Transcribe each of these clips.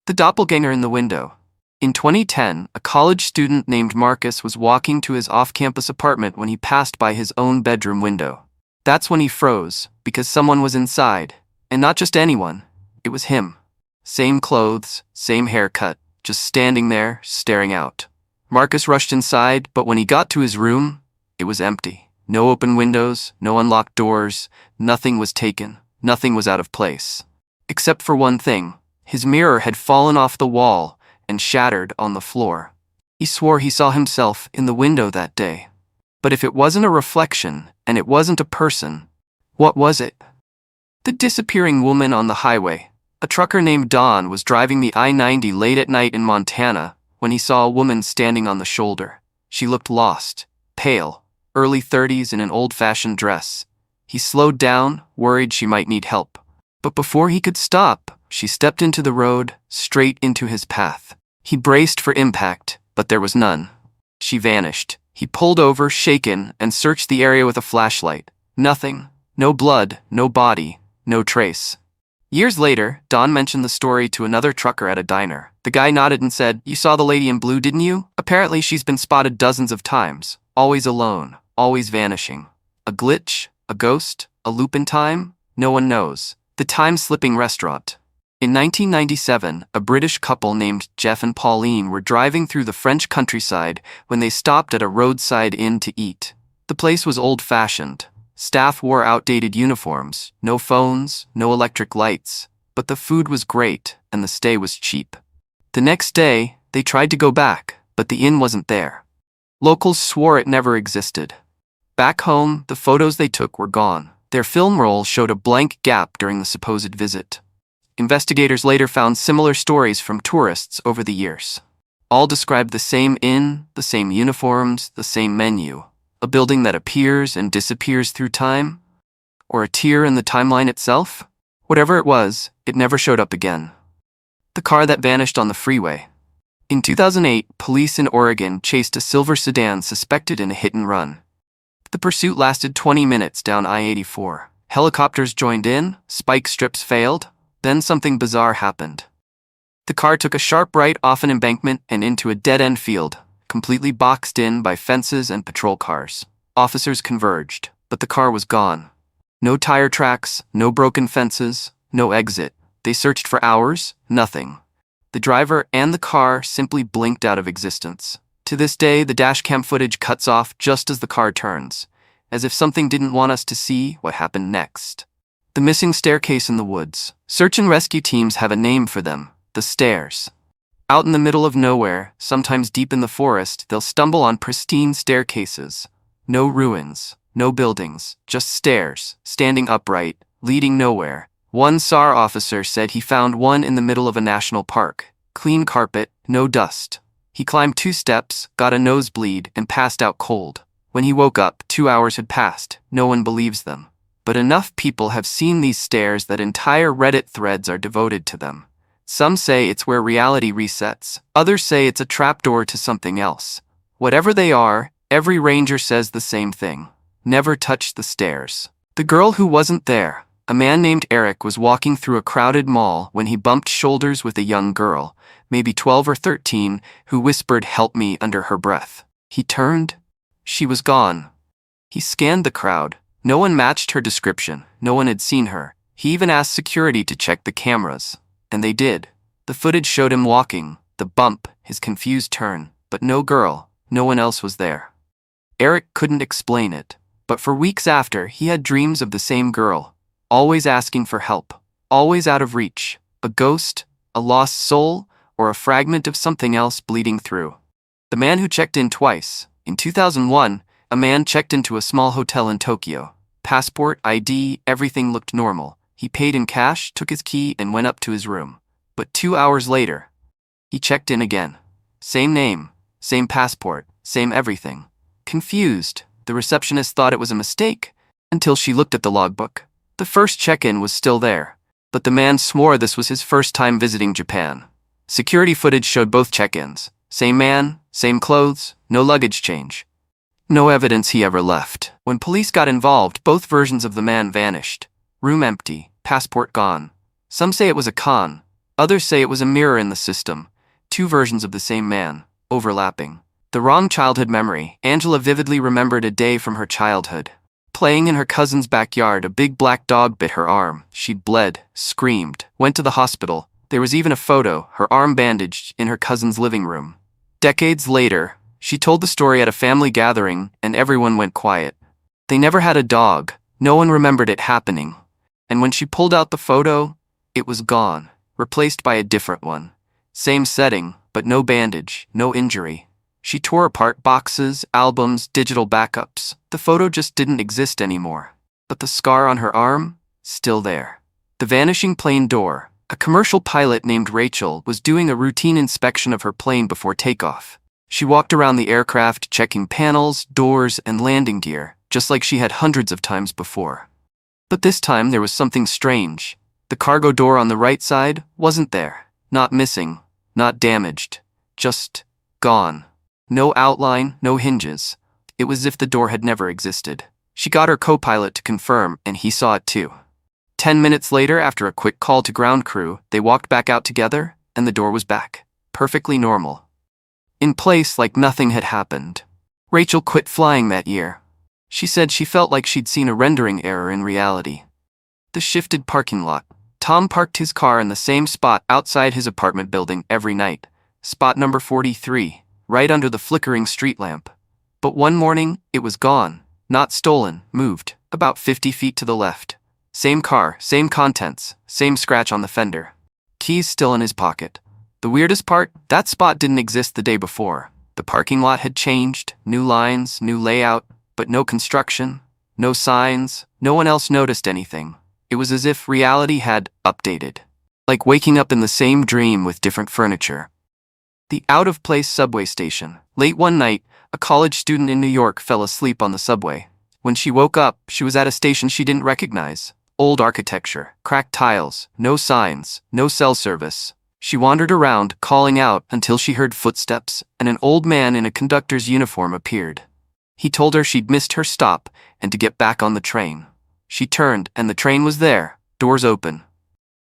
The doppelganger in the window. In 2010, a college student named Marcus was walking to his off-campus apartment when he passed by his own bedroom window. That's when he froze, because someone was inside. And not just anyone, it was him. Same clothes, same haircut, just standing there, staring out. Marcus rushed inside, but when he got to his room, it was empty. No open windows, no unlocked doors, nothing was taken, nothing was out of place. Except for one thing. His mirror had fallen off the wall and shattered on the floor. He swore he saw himself in the window that day. But if it wasn't a reflection, and it wasn't a person, what was it? The disappearing woman on the highway. A trucker named Don was driving the I-90 late at night in Montana when he saw a woman standing on the shoulder. She looked lost, pale, early 30s in an old-fashioned dress. He slowed down, worried she might need help. But before he could stop, she stepped into the road, straight into his path. He braced for impact, but there was none. She vanished. He pulled over, shaken, and searched the area with a flashlight. Nothing. No blood, no body, no trace. Years later, Don mentioned the story to another trucker at a diner. The guy nodded and said, "You saw the lady in blue, didn't you? Apparently she's been spotted dozens of times. Always alone, always vanishing. A glitch? A ghost? A loop in time? No one knows." The time-slipping restaurant. In 1997, a British couple named Jeff and Pauline were driving through the French countryside when they stopped at a roadside inn to eat. The place was old-fashioned. Staff wore outdated uniforms, no phones, no electric lights, but the food was great and the stay was cheap. The next day, they tried to go back, but the inn wasn't there. Locals swore it never existed. Back home, the photos they took were gone. Their film roll showed a blank gap during the supposed visit. Investigators later found similar stories from tourists over the years. All described the same inn, the same uniforms, the same menu. A building that appears and disappears through time? Or a tear in the timeline itself? Whatever it was, it never showed up again. The car that vanished on the freeway. In 2008, police in Oregon chased a silver sedan suspected in a hit-and-run. The pursuit lasted 20 minutes down I-84. Helicopters joined in, spike strips failed, then something bizarre happened. The car took a sharp right off an embankment and into a dead-end field, completely boxed in by fences and patrol cars. Officers converged, but the car was gone. No tire tracks, no broken fences, no exit. They searched for hours, nothing. The driver and the car simply blinked out of existence. To this day, the dashcam footage cuts off just as the car turns, as if something didn't want us to see what happened next. The missing staircase in the woods. Search and rescue teams have a name for them, the stairs. Out in the middle of nowhere, sometimes deep in the forest, they'll stumble on pristine staircases. No ruins, no buildings, just stairs, standing upright, leading nowhere. One SAR officer said he found one in the middle of a national park. Clean carpet, no dust. He climbed 2 steps, got a nosebleed, and passed out cold. When he woke up, 2 hours had passed. No one believes them. But enough people have seen these stairs that entire Reddit threads are devoted to them. Some say it's where reality resets. Others say it's a trapdoor to something else. Whatever they are, every ranger says the same thing. Never touch the stairs. The girl who wasn't there. A man named Eric was walking through a crowded mall when he bumped shoulders with a young girl, maybe 12 or 13, who whispered, "Help me," under her breath. He turned. She was gone. He scanned the crowd. No one matched her description. No one had seen her. He even asked security to check the cameras. And they did. The footage showed him walking, the bump, his confused turn, but no girl, no one else was there. Eric couldn't explain it, but for weeks after, he had dreams of the same girl, always asking for help, always out of reach, a ghost, a lost soul, or a fragment of something else bleeding through. The man who checked in twice. In 2001, a man checked into a small hotel in Tokyo. Passport, ID, everything looked normal. He paid in cash, took his key, and went up to his room. But 2 hours later, he checked in again. Same name, same passport, same everything. Confused, the receptionist thought it was a mistake, until she looked at the logbook. The first check-in was still there, but the man swore this was his first time visiting Japan. Security footage showed both check-ins. Same man, same clothes, no luggage change. No evidence he ever left. When police got involved, both versions of the man vanished. Room empty, passport gone. Some say it was a con. Others say it was a mirror in the system, two versions of the same man, overlapping. The wrong childhood memory. Angela vividly remembered a day from her childhood. Playing in her cousin's backyard, a big black dog bit her arm. She bled, screamed, went to the hospital. There was even a photo, her arm bandaged, in her cousin's living room. Decades later, she told the story at a family gathering, and everyone went quiet. They never had a dog. No one remembered it happening. And when she pulled out the photo, it was gone, replaced by a different one. Same setting, but no bandage, no injury. She tore apart boxes, albums, digital backups. The photo just didn't exist anymore. But the scar on her arm? Still there. The vanishing plane door. A commercial pilot named Rachel was doing a routine inspection of her plane before takeoff. She walked around the aircraft checking panels, doors, and landing gear, just like she had hundreds of times before. But this time there was something strange. The cargo door on the right side wasn't there. Not missing, not damaged, just gone. No outline, no hinges. It was as if the door had never existed. She got her co-pilot to confirm, and he saw it too. 10 minutes later, after a quick call to ground crew, they walked back out together, and the door was back. Perfectly normal. In place like nothing had happened. Rachel quit flying that year. She said she felt like she'd seen a rendering error in reality. The shifted parking lot. Tom parked his car in the same spot outside his apartment building every night. Spot number 43, right under the flickering street lamp. But one morning, it was gone. Not stolen, moved, about 50 feet to the left. Same car, same contents, same scratch on the fender. Keys still in his pocket. The weirdest part, that spot didn't exist the day before. The parking lot had changed, new lines, new layout, but no construction, no signs, no one else noticed anything. It was as if reality had updated. Like waking up in the same dream with different furniture. The out-of-place subway station. Late one night, a college student in New York fell asleep on the subway. When she woke up, she was at a station she didn't recognize. Old architecture, cracked tiles, no signs, no cell service. She wandered around, calling out, until she heard footsteps, and an old man in a conductor's uniform appeared. He told her she'd missed her stop, and to get back on the train. She turned, and the train was there, doors open.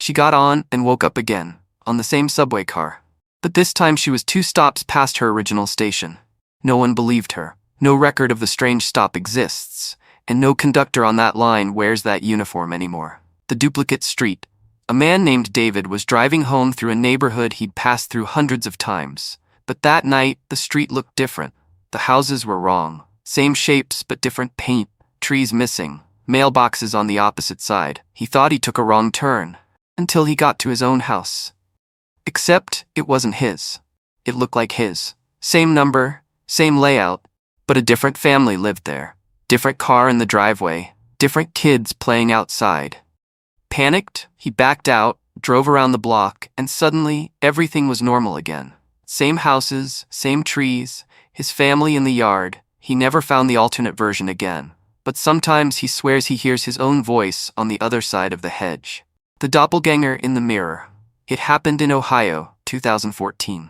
She got on and woke up again, on the same subway car. But this time she was 2 stops past her original station. No one believed her. No record of the strange stop exists, and no conductor on that line wears that uniform anymore. The duplicate street. A man named David was driving home through a neighborhood he'd passed through hundreds of times. But that night, the street looked different. The houses were wrong. Same shapes, but different paint. Trees missing. Mailboxes on the opposite side. He thought he took a wrong turn, until he got to his own house. Except, it wasn't his. It looked like his. Same number, same layout, but a different family lived there. Different car in the driveway, different kids playing outside. Panicked, he backed out, drove around the block, and suddenly, everything was normal again. Same houses, same trees, his family in the yard. He never found the alternate version again. But sometimes he swears he hears his own voice on the other side of the hedge. The doppelganger in the mirror. It happened in Ohio, 2014.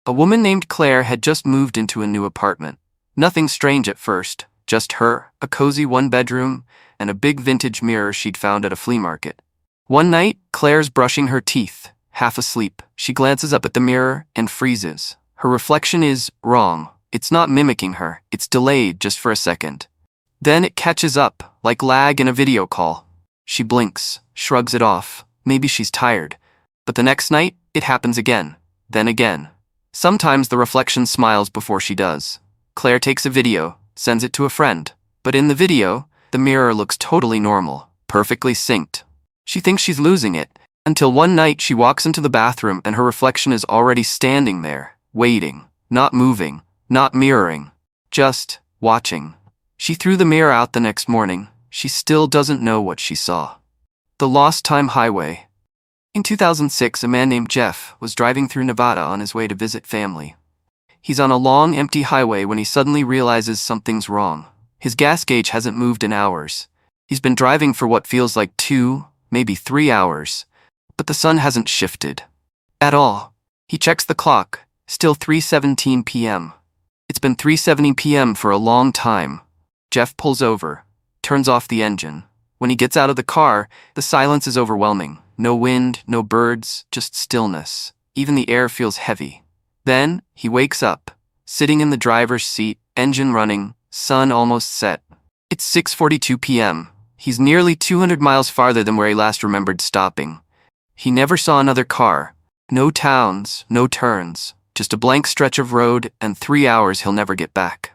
A woman named Claire had just moved into a new apartment. Nothing strange at first, just her, a cozy 1-bedroom, and a big vintage mirror she'd found at a flea market. One night, Claire's brushing her teeth, half asleep. She glances up at the mirror and freezes. Her reflection is wrong. It's not mimicking her, it's delayed just for a second. Then it catches up, like lag in a video call. She blinks, shrugs it off. Maybe she's tired. But the next night, it happens again. Then again. Sometimes the reflection smiles before she does. Claire takes a video, sends it to a friend. But in the video, the mirror looks totally normal, perfectly synced. She thinks she's losing it, until one night she walks into the bathroom and her reflection is already standing there, waiting, not moving, not mirroring, just watching. She threw the mirror out the next morning. She still doesn't know what she saw. The Lost Time Highway. In 2006, a man named Jeff was driving through Nevada on his way to visit family. He's on a long, empty highway when he suddenly realizes something's wrong. His gas gauge hasn't moved in hours. He's been driving for what feels like 2, maybe 3 hours, but the sun hasn't shifted at all. He checks the clock, still 3:17 p.m. It's been 3:70 p.m. for a long time. Jeff pulls over, turns off the engine. When he gets out of the car, the silence is overwhelming. No wind, no birds, just stillness. Even the air feels heavy. Then, he wakes up, sitting in the driver's seat, engine running, sun almost set. It's 6:42 p.m. He's nearly 200 miles farther than where he last remembered stopping. He never saw another car. No towns, no turns, just a blank stretch of road and 3 hours he'll never get back.